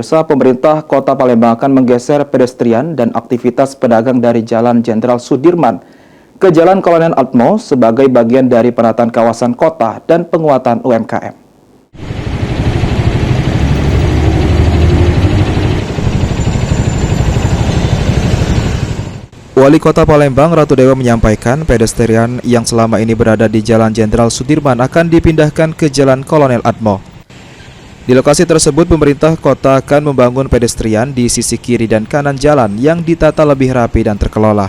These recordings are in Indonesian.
Pemirsa, pemerintah Kota Palembang akan menggeser pedestrian dan aktivitas pedagang dari Jalan Jenderal Sudirman ke Jalan Kolonel Atmo sebagai bagian dari penataan kawasan kota dan penguatan UMKM. Wali Kota Palembang Ratu Dewa menyampaikan pedestrian yang selama ini berada di Jalan Jenderal Sudirman akan dipindahkan ke Jalan Kolonel Atmo. Di lokasi tersebut, pemerintah kota akan membangun pedestrian di sisi kiri dan kanan jalan yang ditata lebih rapi dan terkelola.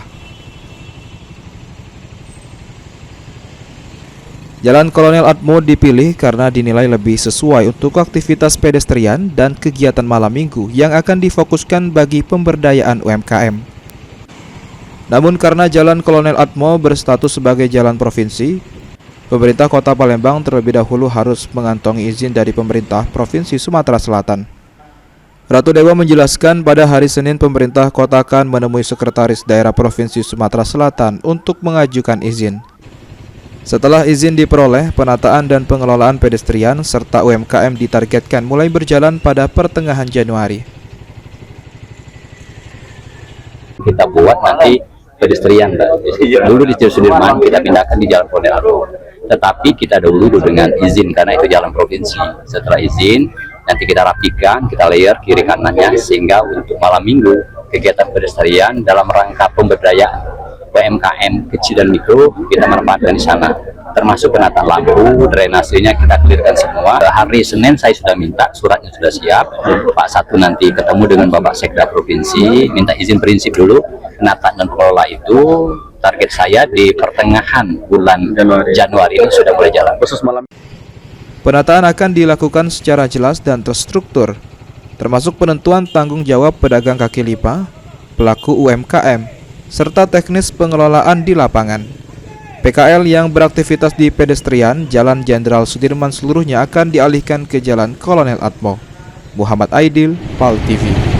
Jalan Kolonel Atmo dipilih karena dinilai lebih sesuai untuk aktivitas pedestrian dan kegiatan malam minggu yang akan difokuskan bagi pemberdayaan UMKM. Namun karena Jalan Kolonel Atmo berstatus sebagai jalan provinsi, pemerintah Kota Palembang terlebih dahulu harus mengantongi izin dari pemerintah Provinsi Sumatera Selatan. Ratu Dewa menjelaskan pada hari Senin pemerintah kota akan menemui Sekretaris Daerah Provinsi Sumatera Selatan untuk mengajukan izin. Setelah izin diperoleh, penataan dan pengelolaan pedestrian serta UMKM ditargetkan mulai berjalan pada pertengahan Januari. Kita buat nanti pedestrian, dulu di Sudirman kita pindahkan di Jalan Kolonel Atmo. Tetapi kita dahulu dengan izin karena itu jalan provinsi. Setelah izin nanti kita rapikan, kita layer kiri kanannya sehingga untuk malam minggu kegiatan pedestrian dalam rangka pemberdayaan UMKM kecil dan mikro kita manfaatkan di sana, termasuk penataan lampu, drainasenya kita clearkan semua. Hari Senin saya sudah minta, suratnya sudah siap. Pak Satu nanti ketemu dengan Bapak Sekda Provinsi, minta izin prinsip dulu. Penataan dan pengelola itu target saya di pertengahan bulan Januari ini sudah mulai jalan. Penataan akan dilakukan secara jelas dan terstruktur, termasuk penentuan tanggung jawab pedagang kaki lima, pelaku UMKM, serta teknis pengelolaan di lapangan. PKL yang beraktivitas di pedestrian Jalan Jenderal Sudirman seluruhnya akan dialihkan ke Jalan Kolonel Atmo. Muhammad Aidil, PAL TV.